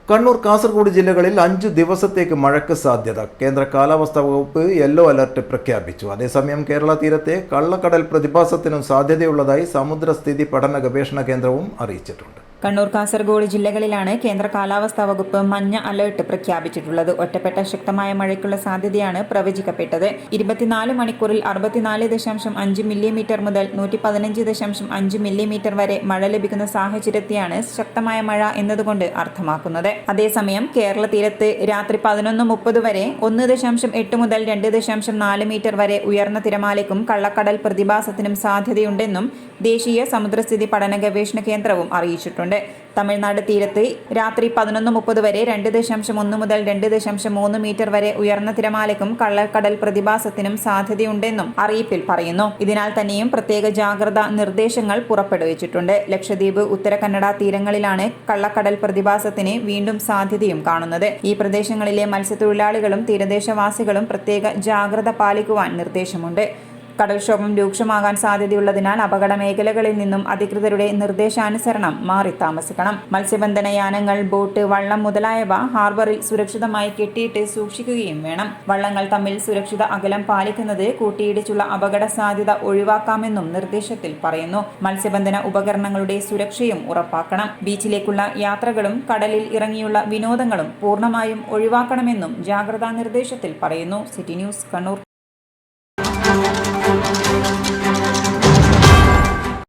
കണ്ണൂർ, കാസർഗോഡ് ജില്ലകളിൽ 5 ദിവസത്തേക്ക് മഴയ്ക്ക് സാധ്യത. കേന്ദ്ര കാലാവസ്ഥാ വകുപ്പ് യെല്ലോ അലർട്ട് പ്രഖ്യാപിച്ചു. അതേസമയം കേരള തീരത്തെ കള്ളക്കടൽ പ്രതിഭാസത്തിനും സാധ്യതയുള്ളതായി സമുദ്രസ്ഥിതി പഠന ഗവേഷണ കേന്ദ്രവും അറിയിച്ചിട്ടുണ്ട്. കണ്ണൂർ, കാസർഗോഡ് ജില്ലകളിലാണ് കേന്ദ്ര കാലാവസ്ഥാ വകുപ്പ് മഞ്ഞ അലർട്ട് പ്രഖ്യാപിച്ചിട്ടുള്ളത്. ഒറ്റപ്പെട്ട ശക്തമായ മഴയ്ക്കുള്ള സാധ്യതയാണ് പ്രവചിക്കപ്പെട്ടത്. 24 മണിക്കൂറിൽ 64.5 മില്ലിമീറ്റർ മുതൽ 115.5 മില്ലിമീറ്റർ വരെ മഴ ലഭിക്കുന്ന സാഹചര്യത്തെയാണ് ശക്തമായ മഴ എന്നതുകൊണ്ട് അർത്ഥമാക്കുന്നത്. അതേസമയം കേരള തീരത്ത് രാത്രി 11:30 വരെ 1.8 മുതൽ 2.4 മീറ്റർ വരെ ഉയർന്ന തിരമാലയ്ക്കും കള്ളക്കടൽ പ്രതിഭാസത്തിനും സാധ്യതയുണ്ടെന്നും ദേശീയ സമുദ്രസ്ഥിതി പഠന ഗവേഷണ കേന്ദ്രവും അറിയിച്ചിട്ടുണ്ട്. തമിഴ്നാട് തീരത്ത് രാത്രി 11:30 വരെ 2.1 മുതൽ 2.3 മീറ്റർ വരെ ഉയർന്ന തിരമാലയ്ക്കും കള്ളക്കടൽ പ്രതിഭാസത്തിനും സാധ്യതയുണ്ടെന്നും അറിയിപ്പിൽ പറയുന്നു. ഇതിനാൽ തന്നെയും പ്രത്യേക ജാഗ്രതാ നിർദ്ദേശങ്ങൾ പുറപ്പെടുവിച്ചിട്ടുണ്ട്. ലക്ഷദ്വീപ്, ഉത്തര കന്നഡ തീരങ്ങളിലാണ് കള്ളക്കടൽ പ്രതിഭാസത്തിന് വീണ്ടും സാധ്യതയും കാണുന്നത്. ഈ പ്രദേശങ്ങളിലെ മത്സ്യത്തൊഴിലാളികളും തീരദേശവാസികളും പ്രത്യേക ജാഗ്രത പാലിക്കുവാൻ നിർദ്ദേശമുണ്ട്. കടൽക്ഷോഭം രൂക്ഷമാകാൻ സാധ്യതയുള്ളതിനാൽ അപകട മേഖലകളിൽ നിന്നും അധികൃതരുടെ നിർദ്ദേശാനുസരണം മാറി താമസിക്കണം. മത്സ്യബന്ധന യാനങ്ങൾ, ബോട്ട്, വള്ളം മുതലായവ ഹാർബറിൽ സുരക്ഷിതമായി കെട്ടിയിട്ട് സൂക്ഷിക്കുകയും വേണം. വള്ളങ്ങൾ തമ്മിൽ സുരക്ഷിത അകലം പാലിക്കുന്നത് കൂട്ടിയിടിച്ചുള്ള അപകട സാധ്യത ഒഴിവാക്കാമെന്നും നിർദ്ദേശത്തിൽ പറയുന്നു. മത്സ്യബന്ധന ഉപകരണങ്ങളുടെ സുരക്ഷയും ഉറപ്പാക്കണം. ബീച്ചിലേക്കുള്ള യാത്രകളും കടലിൽ ഇറങ്ങിയുള്ള വിനോദങ്ങളും പൂർണ്ണമായും ഒഴിവാക്കണമെന്നും ജാഗ്രതാ നിർദ്ദേശത്തിൽ പറയുന്നു. City news, Kannur.